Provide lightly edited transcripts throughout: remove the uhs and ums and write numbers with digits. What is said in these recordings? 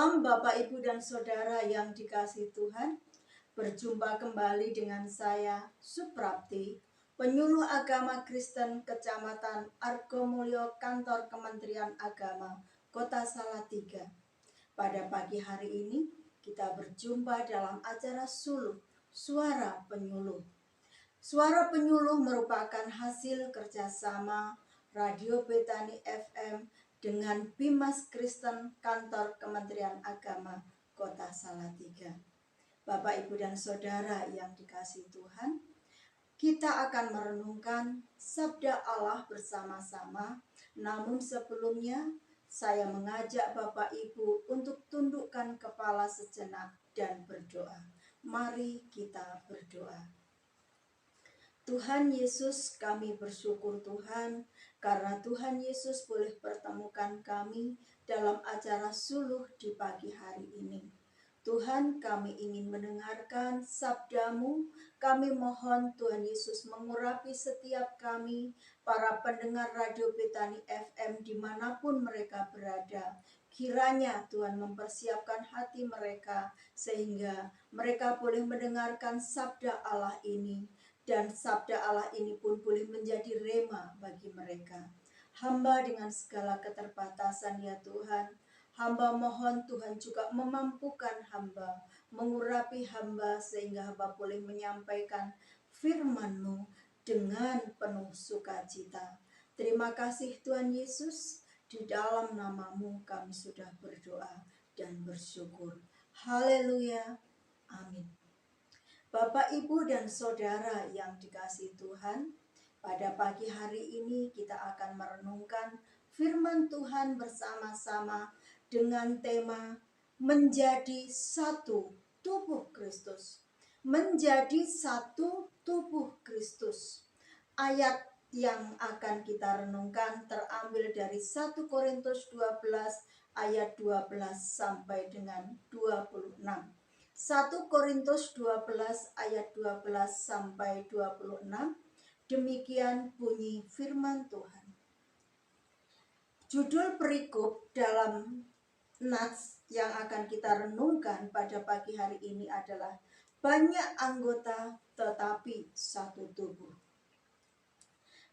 Shalom Bapak Ibu dan Saudara yang dikasihi Tuhan. Berjumpa kembali dengan saya Suprapti, penyuluh agama Kristen Kecamatan Argomulyo, Kantor Kementerian Agama Kota Salatiga. Pada pagi hari ini kita berjumpa dalam acara Suluh, Suara Penyuluh. Suara Penyuluh merupakan hasil kerjasama Radio Betani FM dengan Bimas Kristen Kantor Kementerian Agama Kota Salatiga. Bapak, Ibu, dan Saudara yang dikasihi Tuhan, kita akan merenungkan Sabda Allah bersama-sama. Namun sebelumnya, saya mengajak Bapak Ibu untuk tundukkan kepala sejenak dan berdoa. Mari kita berdoa. Tuhan Yesus, kami bersyukur Tuhan karena Tuhan Yesus boleh pertemukan kami dalam acara suluh di pagi hari ini. Tuhan, kami ingin mendengarkan sabda-Mu. Kami mohon Tuhan Yesus mengurapi setiap kami, para pendengar Radio Betani FM dimanapun mereka berada. Kiranya Tuhan mempersiapkan hati mereka sehingga mereka boleh mendengarkan sabda Allah ini. Dan sabda Allah ini pun boleh menjadi rema bagi mereka. Hamba dengan segala keterbatasan ya Tuhan, hamba mohon Tuhan juga memampukan hamba, mengurapi hamba sehingga hamba boleh menyampaikan firman-Mu dengan penuh sukacita. Terima kasih Tuhan Yesus, di dalam nama-Mu kami sudah berdoa dan bersyukur. Haleluya, amin. Bapak, Ibu, dan Saudara yang dikasihi Tuhan, pada pagi hari ini kita akan merenungkan firman Tuhan bersama-sama dengan tema menjadi satu tubuh Kristus. Menjadi satu tubuh Kristus. Ayat yang akan kita renungkan terambil dari 1 Korintus 12 ayat 12 sampai dengan 26. 1 Korintus 12 ayat 12 sampai 26. Demikian bunyi firman Tuhan. Judul perikop dalam nats yang akan kita renungkan pada pagi hari ini adalah banyak anggota tetapi satu tubuh.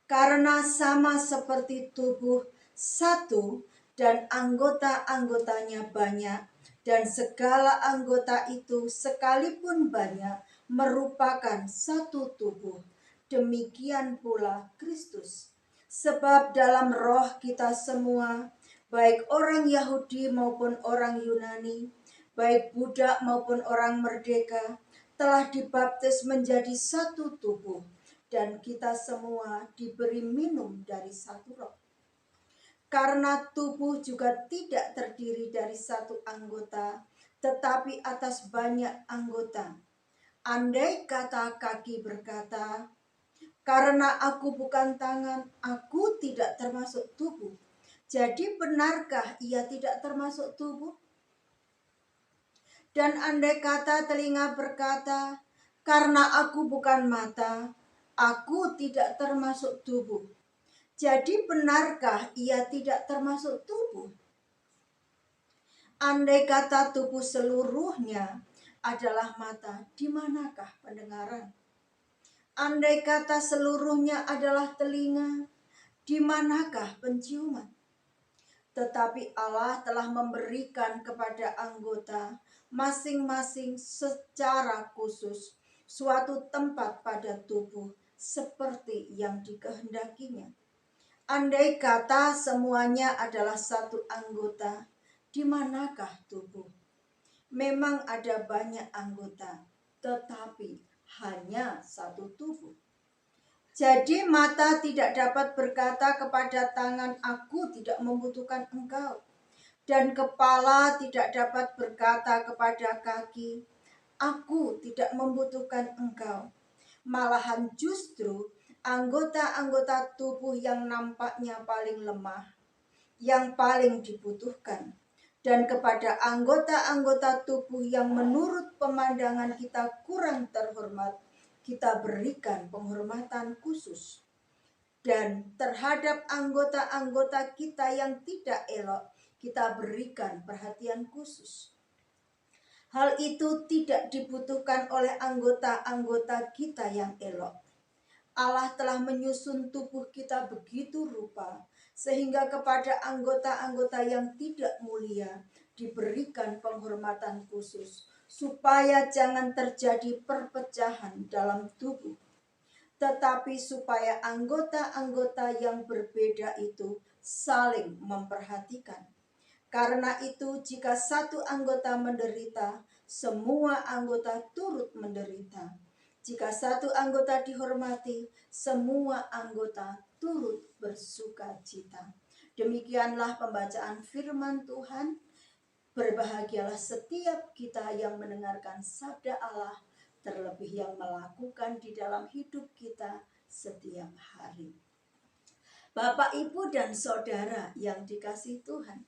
Karena sama seperti tubuh satu dan anggota-anggotanya banyak, dan segala anggota itu sekalipun banyak merupakan satu tubuh. Demikian pula Kristus. Sebab dalam roh kita semua, baik orang Yahudi maupun orang Yunani, baik budak maupun orang merdeka, telah dibaptis menjadi satu tubuh, dan kita semua diberi minum dari satu roh. Karena tubuh juga tidak terdiri dari satu anggota, tetapi atas banyak anggota. Andai kata kaki berkata, karena aku bukan tangan, aku tidak termasuk tubuh. Jadi benarkah ia tidak termasuk tubuh? Dan andai kata telinga berkata, karena aku bukan mata, aku tidak termasuk tubuh. Jadi benarkah ia tidak termasuk tubuh? Andai kata tubuh seluruhnya adalah mata, di manakah pendengaran? Andai kata seluruhnya adalah telinga, di manakah penciuman? Tetapi Allah telah memberikan kepada anggota masing-masing secara khusus suatu tempat pada tubuh seperti yang dikehendakinya. Andai kata semuanya adalah satu anggota, di manakah tubuh? Memang ada banyak anggota, tetapi hanya satu tubuh. Jadi mata tidak dapat berkata kepada tangan, aku tidak membutuhkan engkau. Dan kepala tidak dapat berkata kepada kaki, aku tidak membutuhkan engkau. Malahan justru anggota-anggota tubuh yang nampaknya paling lemah, yang paling dibutuhkan. Dan kepada anggota-anggota tubuh yang menurut pemandangan kita kurang terhormat, kita berikan penghormatan khusus. Dan terhadap anggota-anggota kita yang tidak elok, kita berikan perhatian khusus. Hal itu tidak dibutuhkan oleh anggota-anggota kita yang elok. Allah telah menyusun tubuh kita begitu rupa, sehingga kepada anggota-anggota yang tidak mulia diberikan penghormatan khusus, supaya jangan terjadi perpecahan dalam tubuh, tetapi supaya anggota-anggota yang berbeda itu saling memperhatikan. Karena itu, jika satu anggota menderita, semua anggota turut menderita. Jika satu anggota dihormati, semua anggota turut bersuka cita. Demikianlah pembacaan firman Tuhan. Berbahagialah setiap kita yang mendengarkan sabda Allah, terlebih yang melakukan di dalam hidup kita setiap hari. Bapak, Ibu, dan Saudara yang dikasihi Tuhan,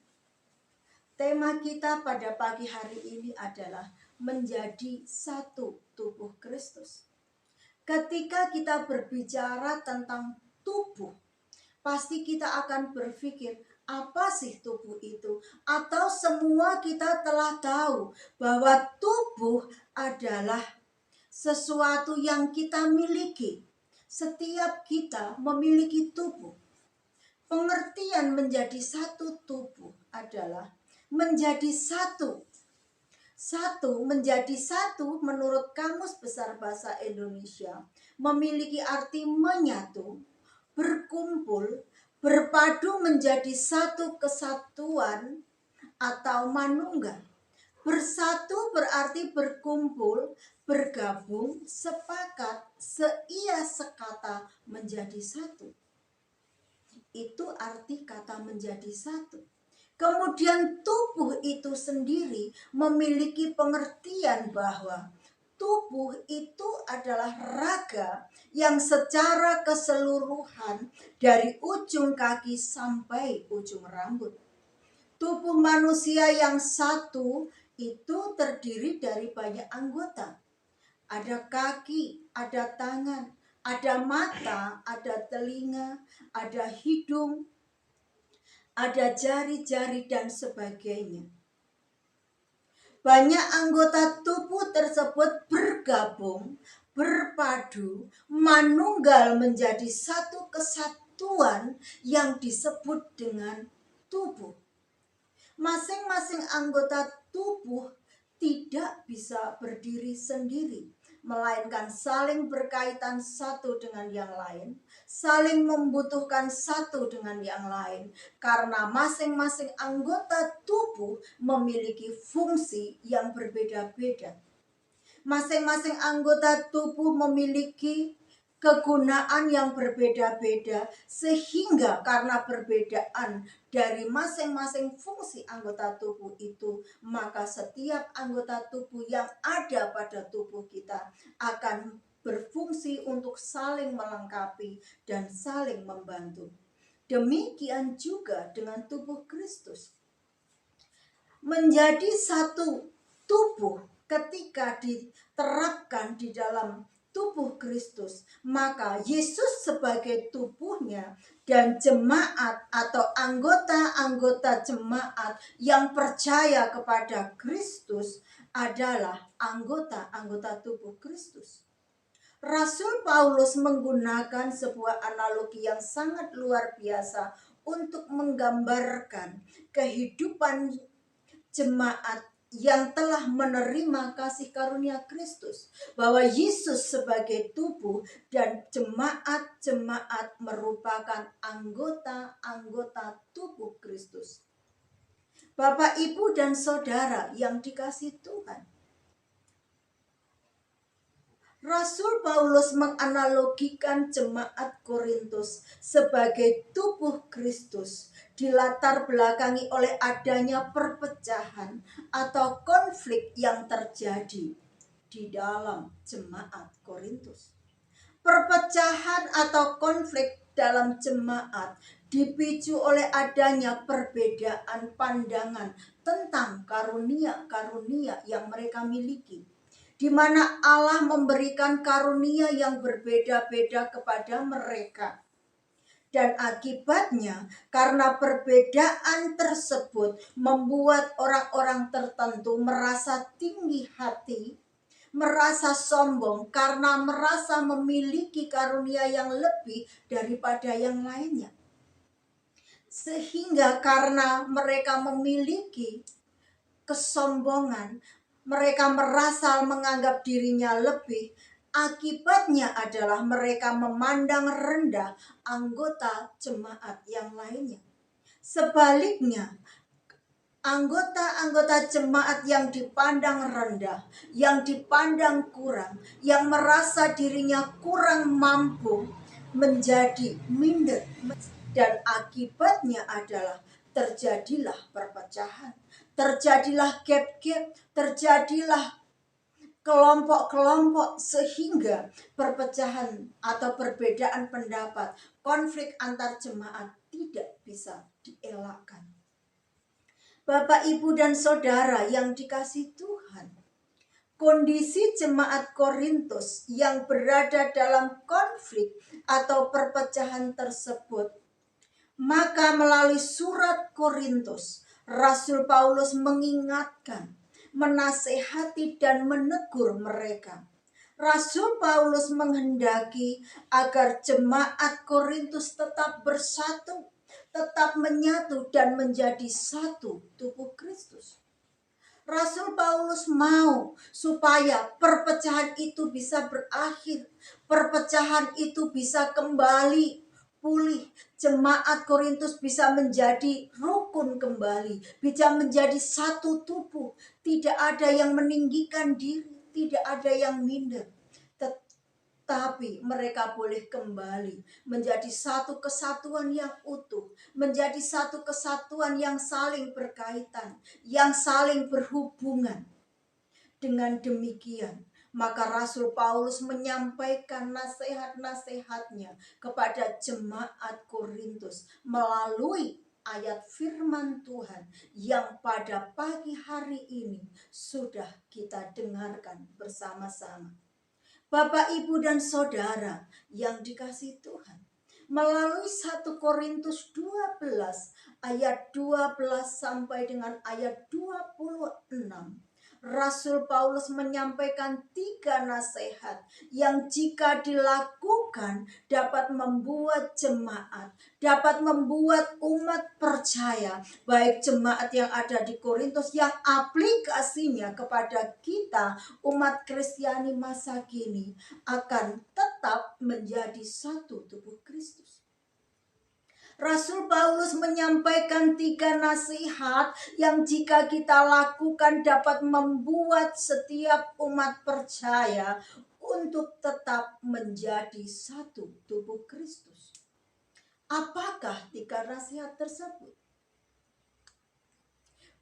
tema kita pada pagi hari ini adalah menjadi satu tubuh Kristus. Ketika kita berbicara tentang tubuh, pasti kita akan berpikir, apa sih tubuh itu? Atau semua kita telah tahu bahwa tubuh adalah sesuatu yang kita miliki. Setiap kita memiliki tubuh. Pengertian menjadi satu tubuh adalah menjadi satu. Menjadi satu menurut Kamus Besar Bahasa Indonesia memiliki arti menyatu, berkumpul, berpadu menjadi satu kesatuan atau manunggal. Bersatu berarti berkumpul, bergabung, sepakat, seia sekata menjadi satu. Itu arti kata menjadi satu. Kemudian tubuh itu sendiri memiliki pengertian bahwa tubuh itu adalah raga yang secara keseluruhan dari ujung kaki sampai ujung rambut. Tubuh manusia yang satu itu terdiri dari banyak anggota. Ada kaki, ada tangan, ada mata, ada telinga, ada hidung, ada jari-jari dan sebagainya. Banyak anggota tubuh tersebut bergabung, berpadu, manunggal menjadi satu kesatuan yang disebut dengan tubuh. Masing-masing anggota tubuh tidak bisa berdiri sendiri, melainkan saling berkaitan satu dengan yang lain, saling membutuhkan satu dengan yang lain, karena masing-masing anggota tubuh memiliki fungsi yang berbeda-beda. Masing-masing anggota tubuh memiliki kegunaan yang berbeda-beda, sehingga karena perbedaan dari masing-masing fungsi anggota tubuh itu, maka setiap anggota tubuh yang ada pada tubuh kita akan berfungsi untuk saling melengkapi dan saling membantu. Demikian juga dengan tubuh Kristus. Menjadi satu tubuh ketika diterapkan di dalam tubuh Kristus, maka Yesus sebagai tubuhnya dan jemaat atau anggota-anggota jemaat yang percaya kepada Kristus adalah anggota-anggota tubuh Kristus. Rasul Paulus menggunakan sebuah analogi yang sangat luar biasa untuk menggambarkan kehidupan jemaat yang telah menerima kasih karunia Kristus, bahwa Yesus sebagai tubuh dan jemaat-jemaat merupakan anggota-anggota tubuh Kristus. Bapak, Ibu, dan Saudara yang dikasihi Tuhan, Rasul Paulus menganalogikan jemaat Korintus sebagai tubuh Kristus, dilatar belakangi oleh adanya perpecahan atau konflik yang terjadi di dalam jemaat Korintus. Perpecahan atau konflik dalam jemaat dipicu oleh adanya perbedaan pandangan tentang karunia-karunia yang mereka miliki, di mana Allah memberikan karunia yang berbeda-beda kepada mereka. Dan akibatnya karena perbedaan tersebut membuat orang-orang tertentu merasa tinggi hati, merasa sombong karena merasa memiliki karunia yang lebih daripada yang lainnya. Sehingga karena mereka memiliki kesombongan, mereka merasa menganggap dirinya lebih. Akibatnya adalah mereka memandang rendah anggota jemaat yang lainnya. Sebaliknya, anggota-anggota jemaat yang dipandang rendah, yang dipandang kurang, yang merasa dirinya kurang mampu, menjadi minder. Dan akibatnya adalah terjadilah perpecahan, terjadilah gap-gap, terjadilah kelompok-kelompok, sehingga perpecahan atau perbedaan pendapat, konflik antar jemaat tidak bisa dielakkan. Bapak, Ibu, dan Saudara yang dikasihi Tuhan, kondisi jemaat Korintus yang berada dalam konflik atau perpecahan tersebut, maka melalui surat Korintus, Rasul Paulus mengingatkan, menasehati dan menegur mereka. Rasul Paulus menghendaki agar jemaat Korintus tetap bersatu, tetap menyatu dan menjadi satu tubuh Kristus. Rasul Paulus mau supaya perpecahan itu bisa berakhir, perpecahan itu bisa kembali pulih, jemaat Korintus bisa menjadi rukun kembali, bisa menjadi satu tubuh, tidak ada yang meninggikan diri, tidak ada yang minder, tetapi mereka boleh kembali menjadi satu kesatuan yang utuh, menjadi satu kesatuan yang saling berkaitan, yang saling berhubungan. Dengan demikian, maka Rasul Paulus menyampaikan nasihat-nasihatnya kepada jemaat Korintus melalui ayat firman Tuhan yang pada pagi hari ini sudah kita dengarkan bersama-sama. Bapak, Ibu, dan Saudara yang dikasihi Tuhan, melalui 1 Korintus 12 ayat 12 sampai dengan ayat 26, Rasul Paulus menyampaikan 3 nasihat yang jika dilakukan dapat membuat jemaat, dapat membuat umat percaya, baik jemaat yang ada di Korintus yang aplikasinya kepada kita umat Kristiani masa kini akan tetap menjadi satu tubuh Kristus. Rasul Paulus menyampaikan 3 nasihat yang jika kita lakukan dapat membuat setiap umat percaya untuk tetap menjadi satu tubuh Kristus. Apakah 3 nasihat tersebut?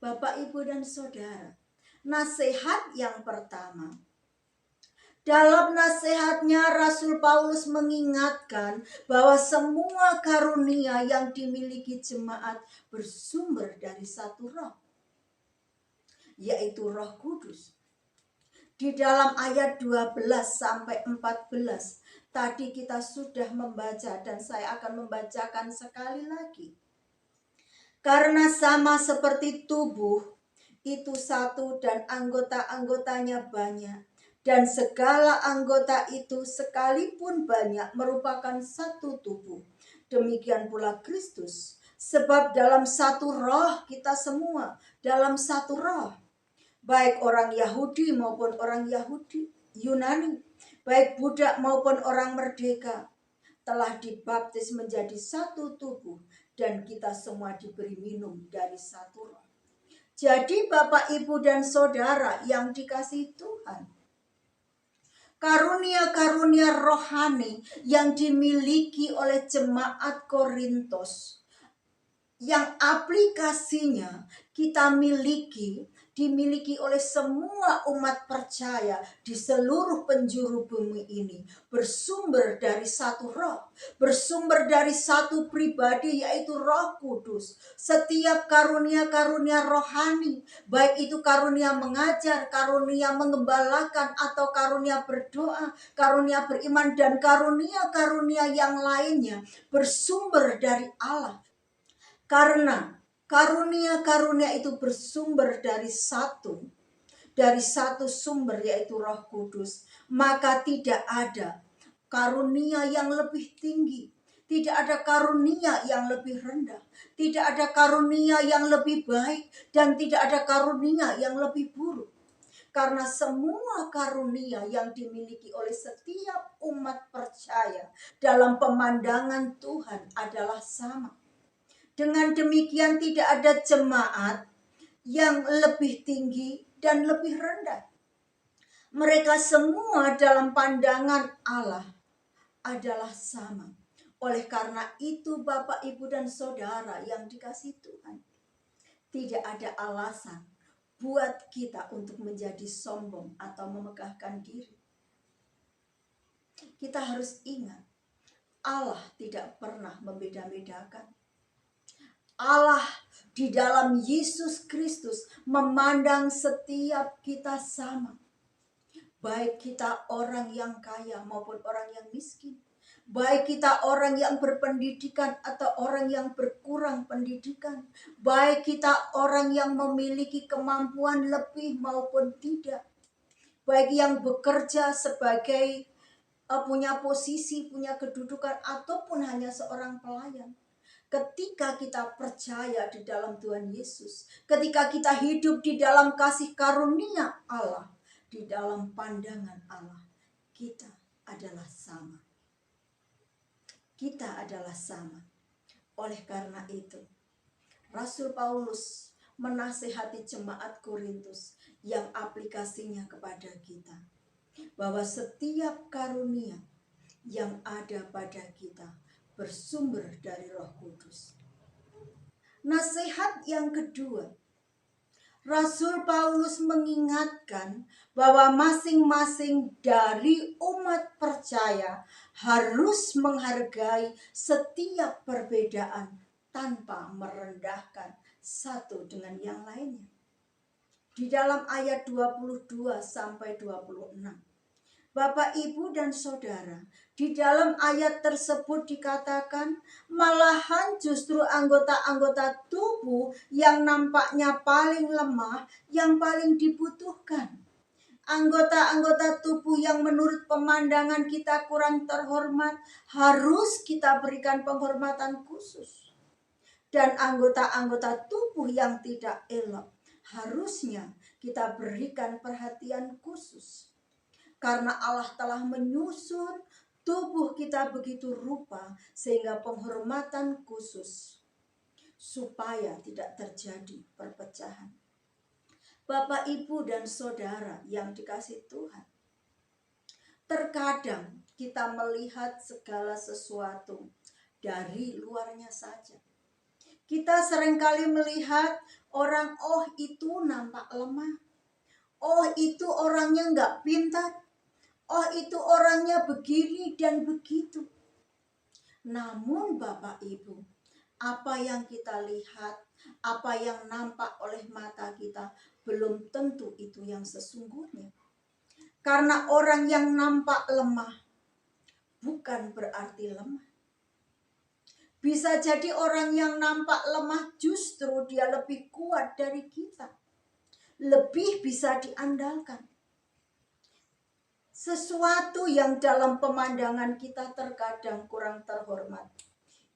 Bapak, Ibu, dan Saudara, nasihat yang pertama, dalam nasihatnya Rasul Paulus mengingatkan bahwa semua karunia yang dimiliki jemaat bersumber dari satu roh, yaitu Roh Kudus. Di dalam ayat 12 sampai 14 tadi kita sudah membaca dan saya akan membacakan sekali lagi. Karena sama seperti tubuh itu satu dan anggota-anggotanya banyak, dan segala anggota itu sekalipun banyak merupakan satu tubuh. Demikian pula Kristus. Sebab dalam satu roh kita semua, dalam satu roh. Baik orang Yahudi maupun orang Yunani, baik budak maupun orang merdeka, telah dibaptis menjadi satu tubuh, dan kita semua diberi minum dari satu roh. Jadi Bapak, Ibu, dan Saudara yang dikasihi Tuhan, karunia-karunia rohani yang dimiliki oleh jemaat Korintus, yang aplikasinya kita miliki, dimiliki oleh semua umat percaya di seluruh penjuru bumi ini bersumber dari satu roh, bersumber dari satu pribadi, yaitu Roh Kudus. Setiap karunia-karunia rohani, baik itu karunia mengajar, karunia mengembalakan, atau karunia berdoa, karunia beriman, dan karunia-karunia yang lainnya bersumber dari Allah. Karena karunia-karunia itu bersumber dari satu sumber, yaitu Roh Kudus, maka tidak ada karunia yang lebih tinggi, tidak ada karunia yang lebih rendah, tidak ada karunia yang lebih baik, dan tidak ada karunia yang lebih buruk. Karena semua karunia yang dimiliki oleh setiap umat percaya dalam pemandangan Tuhan adalah sama. Dengan demikian tidak ada jemaat yang lebih tinggi dan lebih rendah. Mereka semua dalam pandangan Allah adalah sama. Oleh karena itu Bapak, Ibu, dan Saudara yang dikasihi Tuhan, tidak ada alasan buat kita untuk menjadi sombong atau memegahkan diri. Kita harus ingat, Allah tidak pernah membeda-bedakan. Allah di dalam Yesus Kristus memandang setiap kita sama. Baik kita orang yang kaya maupun orang yang miskin. Baik kita orang yang berpendidikan atau orang yang berkurang pendidikan. Baik kita orang yang memiliki kemampuan lebih maupun tidak. Baik yang bekerja sebagai punya posisi, punya kedudukan, ataupun hanya seorang pelayan. Ketika kita percaya di dalam Tuhan Yesus, ketika kita hidup di dalam kasih karunia Allah, di dalam pandangan Allah, kita adalah sama. Kita adalah sama. Oleh karena itu, Rasul Paulus menasihati jemaat Korintus yang aplikasinya kepada kita, bahwa setiap karunia yang ada pada kita bersumber dari Roh Kudus. Nasihat yang kedua, Rasul Paulus mengingatkan bahwa masing-masing dari umat percaya harus menghargai setiap perbedaan tanpa merendahkan satu dengan yang lainnya. Di dalam ayat 22 sampai 26. Bapak, Ibu, dan Saudara, di dalam ayat tersebut dikatakan malahan justru anggota-anggota tubuh yang nampaknya paling lemah yang paling dibutuhkan. Anggota-anggota tubuh yang menurut pemandangan kita kurang terhormat harus kita berikan penghormatan khusus. Dan anggota-anggota tubuh yang tidak elok harusnya kita berikan perhatian khusus. Karena Allah telah menyusun tubuh kita begitu rupa sehingga penghormatan khusus supaya tidak terjadi perpecahan. Bapak, Ibu, dan Saudara yang dikasihi Tuhan, terkadang kita melihat segala sesuatu dari luarnya saja. Kita seringkali melihat orang, oh itu nampak lemah, oh itu orangnya nggak pintar, oh itu orangnya begini dan begitu. Namun Bapak Ibu, apa yang kita lihat, apa yang nampak oleh mata kita belum tentu itu yang sesungguhnya. Karena orang yang nampak lemah bukan berarti lemah. Bisa jadi orang yang nampak lemah justru dia lebih kuat dari kita. Lebih bisa diandalkan. Sesuatu yang dalam pemandangan kita terkadang kurang terhormat,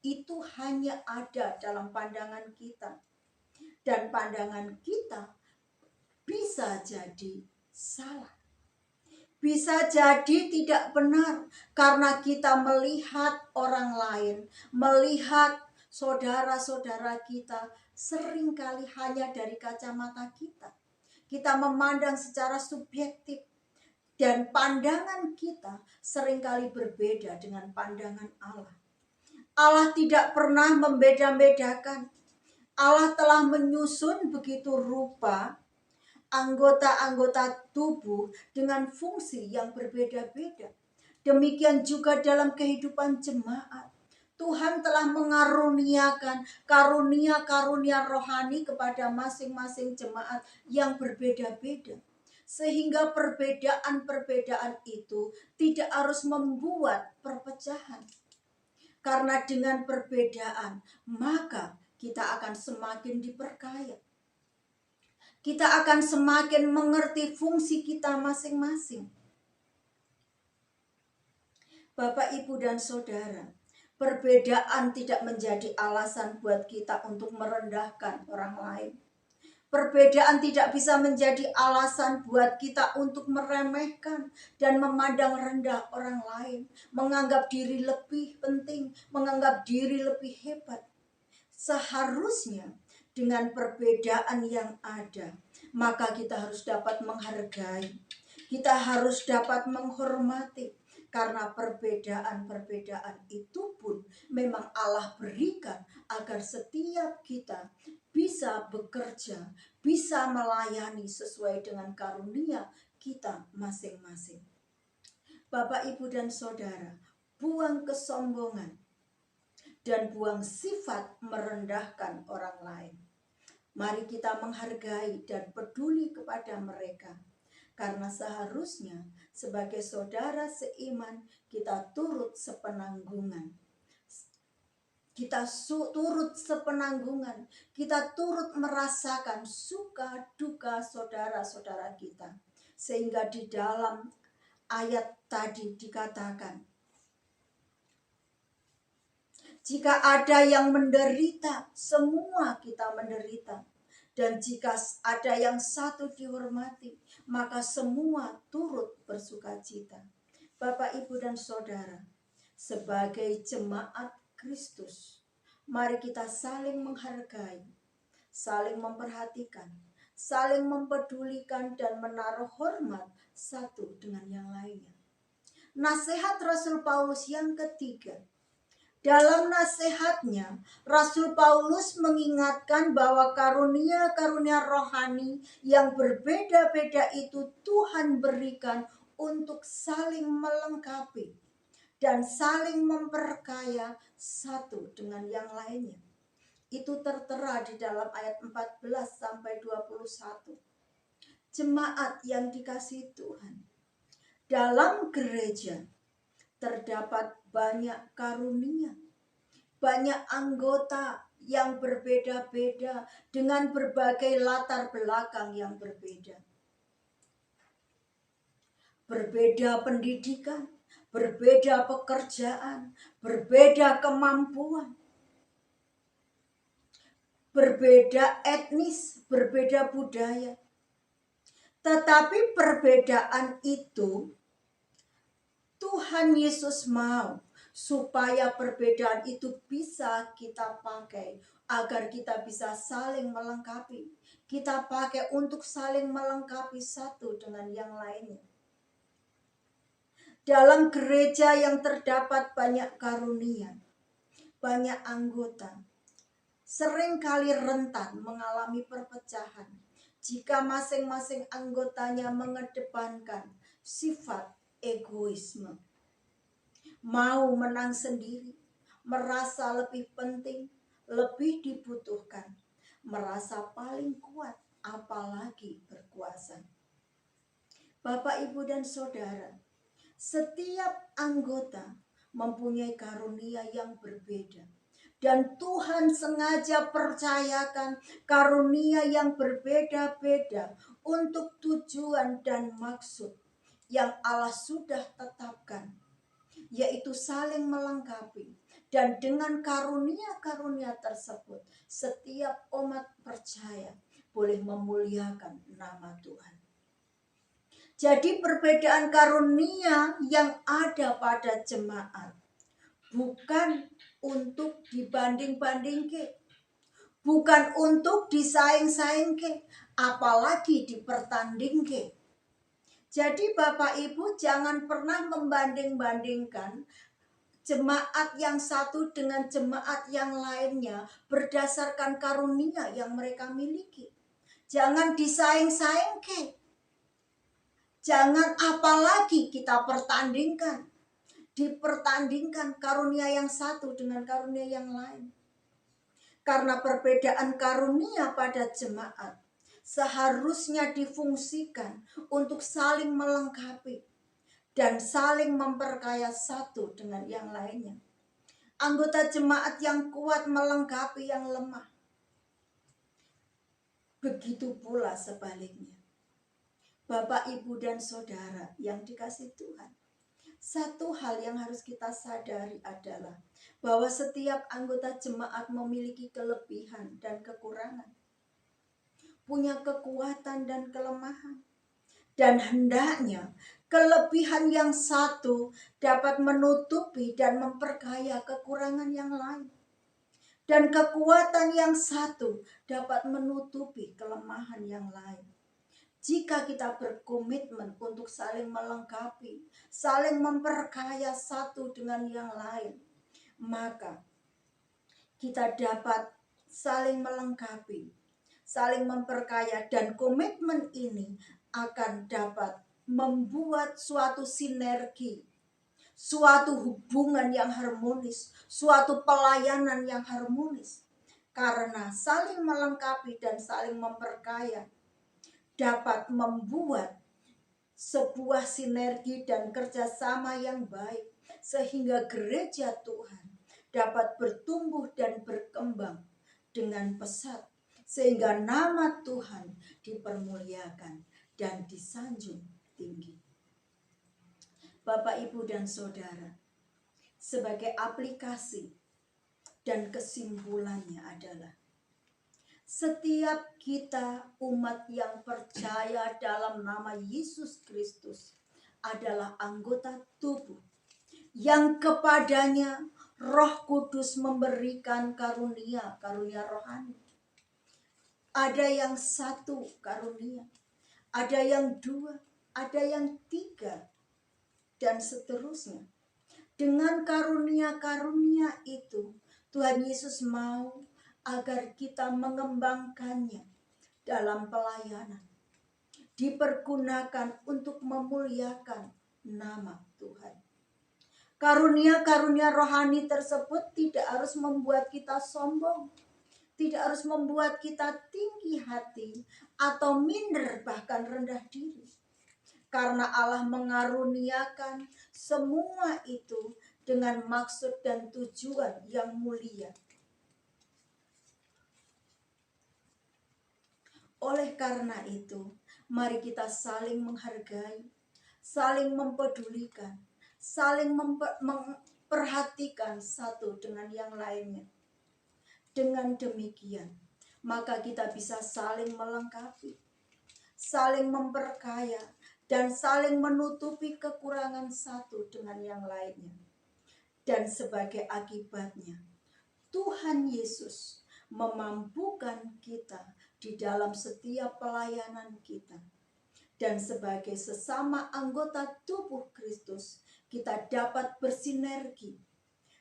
itu hanya ada dalam pandangan kita. Dan pandangan kita bisa jadi salah. Bisa jadi tidak benar karena kita melihat orang lain, melihat saudara-saudara kita seringkali hanya dari kacamata kita. Kita memandang secara subjektif. Dan pandangan kita seringkali berbeda dengan pandangan Allah. Allah tidak pernah membeda-bedakan. Allah telah menyusun begitu rupa anggota-anggota tubuh dengan fungsi yang berbeda-beda. Demikian juga dalam kehidupan jemaat. Tuhan telah mengaruniakan karunia-karunia rohani kepada masing-masing jemaat yang berbeda-beda. Sehingga perbedaan-perbedaan itu tidak harus membuat perpecahan. Karena dengan perbedaan, maka kita akan semakin diperkaya. Kita akan semakin mengerti fungsi kita masing-masing. Bapak, Ibu, dan Saudara, perbedaan tidak menjadi alasan buat kita untuk merendahkan orang lain. Perbedaan tidak bisa menjadi alasan buat kita untuk meremehkan dan memandang rendah orang lain, menganggap diri lebih penting, menganggap diri lebih hebat. Seharusnya dengan perbedaan yang ada, maka kita harus dapat menghargai, kita harus dapat menghormati. Karena perbedaan-perbedaan itu pun memang Allah berikan agar setiap kita bisa bekerja, bisa melayani sesuai dengan karunia kita masing-masing. Bapak, Ibu, dan Saudara, buang kesombongan dan buang sifat merendahkan orang lain. Mari kita menghargai dan peduli kepada mereka. Karena seharusnya sebagai saudara seiman kita turut sepenanggungan. Kita turut sepenanggungan. Kita turut merasakan suka duka saudara-saudara kita. Sehingga di dalam ayat tadi dikatakan, jika ada yang menderita, semua kita menderita. Dan jika ada yang satu dihormati, maka semua turut bersukacita. Bapak, Ibu, dan Saudara, sebagai jemaat Kristus, mari kita saling menghargai, saling memperhatikan, saling mempedulikan dan menaruh hormat satu dengan yang lainnya. Nasihat Rasul Paulus yang ketiga. Dalam nasihatnya, Rasul Paulus mengingatkan bahwa karunia-karunia rohani yang berbeda-beda itu Tuhan berikan untuk saling melengkapi dan saling memperkaya satu dengan yang lainnya. Itu tertera di dalam ayat 14 sampai 21. Jemaat yang dikasihi Tuhan, dalam gereja terdapat banyak karunia, banyak anggota yang berbeda-beda dengan berbagai latar belakang yang berbeda. Berbeda pendidikan, berbeda pekerjaan, berbeda kemampuan, berbeda etnis, berbeda budaya. Tetapi perbedaan itu Tuhan Yesus mau supaya perbedaan itu bisa kita pakai agar kita bisa saling melengkapi. Kita pakai untuk saling melengkapi satu dengan yang lainnya. Dalam gereja yang terdapat banyak karunia, banyak anggota, seringkali rentan mengalami perpecahan jika masing-masing anggotanya mengedepankan sifat egoisme, mau menang sendiri, merasa lebih penting, lebih dibutuhkan, merasa paling kuat, apalagi berkuasa. Bapak, Ibu, dan Saudara, setiap anggota mempunyai karunia yang berbeda. Dan Tuhan sengaja percayakan karunia yang berbeda-beda untuk tujuan dan maksud yang Allah sudah tetapkan, yaitu saling melengkapi. Dan dengan karunia-karunia tersebut, setiap umat percaya boleh memuliakan nama Tuhan. Jadi perbedaan karunia yang ada pada jemaat bukan untuk dibanding-bandingkan, bukan untuk disaing-saingkan, apalagi dipertandingkan. Jadi Bapak Ibu jangan pernah membanding-bandingkan jemaat yang satu dengan jemaat yang lainnya berdasarkan karunia yang mereka miliki. Jangan disaing-saingke. Jangan apalagi kita dipertandingkan karunia yang satu dengan karunia yang lain. Karena perbedaan karunia pada jemaat seharusnya difungsikan untuk saling melengkapi dan saling memperkaya satu dengan yang lainnya. Anggota jemaat yang kuat melengkapi yang lemah. Begitu pula sebaliknya. Bapak, Ibu, dan Saudara yang dikasihi Tuhan. Satu hal yang harus kita sadari adalah bahwa setiap anggota jemaat memiliki kelebihan dan kekurangan. Punya kekuatan dan kelemahan. Dan hendaknya kelebihan yang satu dapat menutupi dan memperkaya kekurangan yang lain. Dan kekuatan yang satu dapat menutupi kelemahan yang lain. Jika kita berkomitmen untuk saling melengkapi, saling memperkaya satu dengan yang lain, maka kita dapat saling melengkapi, saling memperkaya, dan komitmen ini akan dapat membuat suatu sinergi, suatu hubungan yang harmonis, suatu pelayanan yang harmonis. Karena saling melengkapi dan saling memperkaya dapat membuat sebuah sinergi dan kerjasama yang baik, sehingga gereja Tuhan dapat bertumbuh dan berkembang dengan pesat, sehingga nama Tuhan dipermuliakan dan disanjung tinggi. Bapak, Ibu, dan Saudara, sebagai aplikasi dan kesimpulannya adalah setiap kita umat yang percaya dalam nama Yesus Kristus adalah anggota tubuh yang kepadanya Roh Kudus memberikan karunia rohani. Ada yang satu karunia, ada yang dua, ada yang tiga, dan seterusnya. Dengan karunia-karunia itu, Tuhan Yesus mau agar kita mengembangkannya dalam pelayanan, dipergunakan untuk memuliakan nama Tuhan. Karunia-karunia rohani tersebut tidak harus membuat kita sombong, tidak harus membuat kita tinggi hati atau minder bahkan rendah diri. Karena Allah mengaruniakan semua itu dengan maksud dan tujuan yang mulia. Oleh karena itu, mari kita saling menghargai, saling mempedulikan, saling memperhatikan satu dengan yang lainnya. Dengan demikian, maka kita bisa saling melengkapi, saling memperkaya, dan saling menutupi kekurangan satu dengan yang lainnya. Dan sebagai akibatnya, Tuhan Yesus memampukan kita di dalam setiap pelayanan kita. Dan sebagai sesama anggota tubuh Kristus, kita dapat bersinergi.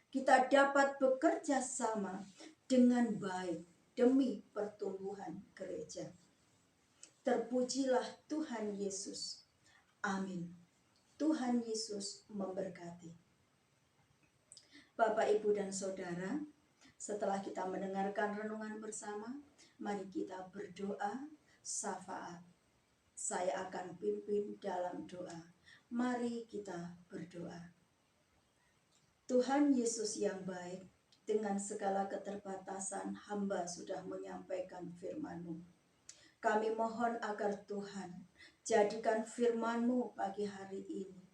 Kita dapat bekerja sama dengan baik demi pertumbuhan gereja. Terpujilah Tuhan Yesus. Amin. Tuhan Yesus memberkati. Bapak, Ibu, dan Saudara, setelah kita mendengarkan renungan bersama, mari kita berdoa syafaat. Saya akan pimpin dalam doa. Mari kita berdoa. Tuhan Yesus yang baik, dengan segala keterbatasan hamba sudah menyampaikan firman-Mu. Kami mohon agar Tuhan jadikan firman-Mu pagi hari ini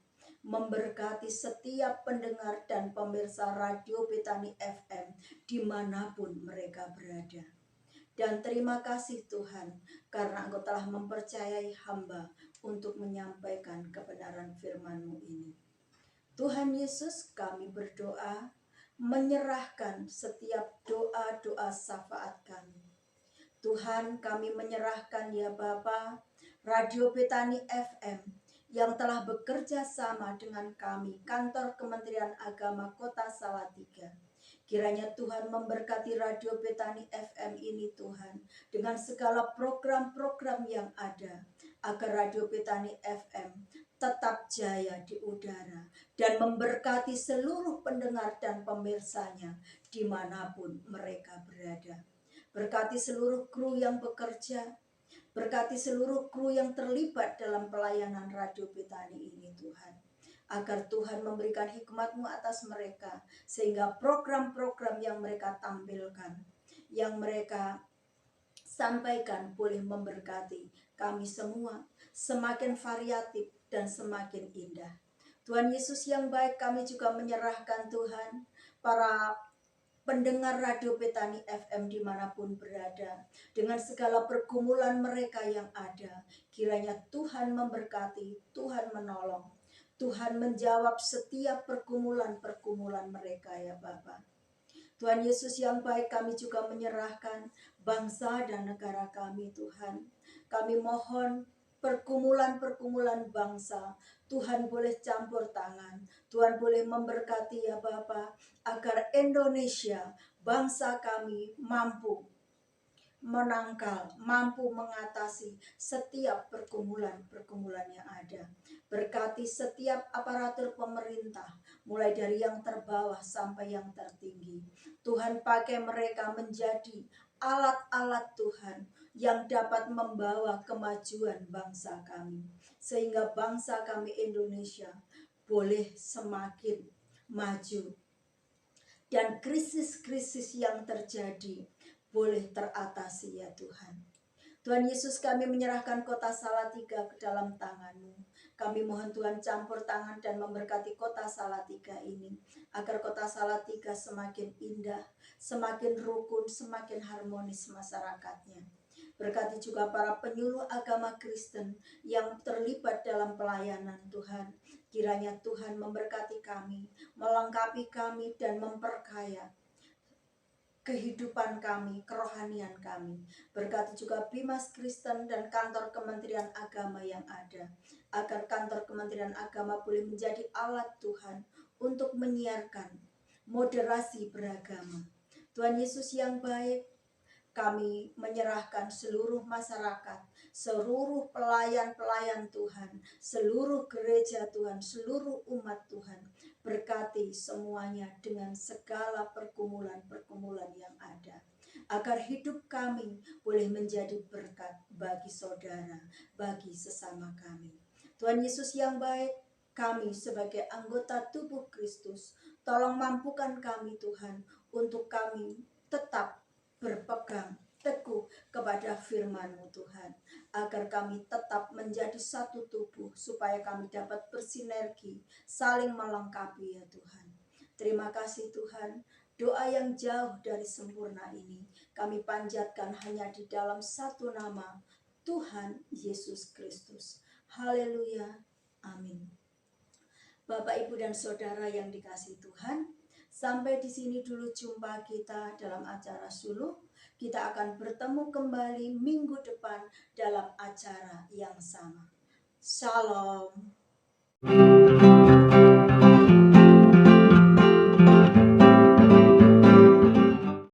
memberkati setiap pendengar dan pemirsa Radio Betani FM dimanapun mereka berada. Dan terima kasih Tuhan, karena Engkau telah mempercayai hamba untuk menyampaikan kebenaran firman-Mu ini. Tuhan Yesus, kami berdoa, menyerahkan setiap doa-doa syafaat kami. Tuhan, kami menyerahkan ya Bapa, Radio Betani FM, yang telah bekerja sama dengan kami, Kantor Kementerian Agama Kota Salatiga. Kiranya Tuhan memberkati Radio Betani FM ini Tuhan, dengan segala program-program yang ada, agar Radio Betani FM tetap jaya di udara dan memberkati seluruh pendengar dan pemirsanya dimanapun mereka berada. Berkati seluruh kru yang bekerja, berkati seluruh kru yang terlibat dalam pelayanan Radio Betani ini Tuhan. Agar Tuhan memberikan hikmat-Mu atas mereka, sehingga program-program yang mereka tampilkan, yang mereka sampaikan boleh memberkati kami semua, semakin variatif dan semakin indah. Tuhan Yesus yang baik, kami juga menyerahkan Tuhan para pendengar Radio Betani FM dimanapun berada, dengan segala pergumulan mereka yang ada. Kiranya Tuhan memberkati, Tuhan menolong, Tuhan menjawab setiap pergumulan-pergumulan mereka ya Bapa. Tuhan Yesus yang baik, kami juga menyerahkan bangsa dan negara kami Tuhan. Kami mohon pergumulan-pergumulan bangsa, Tuhan boleh campur tangan, Tuhan boleh memberkati ya Bapa, agar Indonesia, bangsa kami mampu menangkal, mampu mengatasi setiap pergumulan-pergumulan yang ada. Berkati setiap aparatur pemerintah, mulai dari yang terbawah sampai yang tertinggi. Tuhan pakai mereka menjadi alat-alat Tuhan yang dapat membawa kemajuan bangsa kami. Sehingga bangsa kami Indonesia boleh semakin maju. Dan krisis-krisis yang terjadi boleh teratasi ya Tuhan. Tuhan Yesus, kami menyerahkan kota Salatiga ke dalam tangan-Mu. Kami mohon Tuhan campur tangan dan memberkati kota Salatiga ini, agar kota Salatiga semakin indah, semakin rukun, semakin harmonis masyarakatnya. Berkati juga para penyuluh agama Kristen yang terlibat dalam pelayanan Tuhan. Kiranya Tuhan memberkati kami, melengkapi kami dan memperkaya kehidupan kami, kerohanian kami. Berkati juga Bimas Kristen dan kantor Kementerian Agama yang ada, agar kantor Kementerian Agama boleh menjadi alat Tuhan untuk menyiarkan moderasi beragama. Tuhan Yesus yang baik, kami menyerahkan seluruh masyarakat, seluruh pelayan-pelayan Tuhan, seluruh gereja Tuhan, seluruh umat Tuhan. Berkati semuanya dengan segala pergumulan-pergumulan yang ada, agar hidup kami boleh menjadi berkat bagi saudara, bagi sesama kami. Tuhan Yesus yang baik, kami sebagai anggota tubuh Kristus, tolong mampukan kami Tuhan, untuk kami tetap berpegang teguh kepada firman-Mu Tuhan, agar kami tetap menjadi satu tubuh, supaya kami dapat bersinergi, saling melengkapi ya Tuhan. Terima kasih Tuhan, doa yang jauh dari sempurna ini kami panjatkan hanya di dalam satu nama, Tuhan Yesus Kristus. Haleluya, amin. Bapak, Ibu, dan Saudara yang dikasihi Tuhan, sampai di sini dulu jumpa kita dalam acara Suluh. Kita akan bertemu kembali minggu depan dalam acara yang sama. Shalom.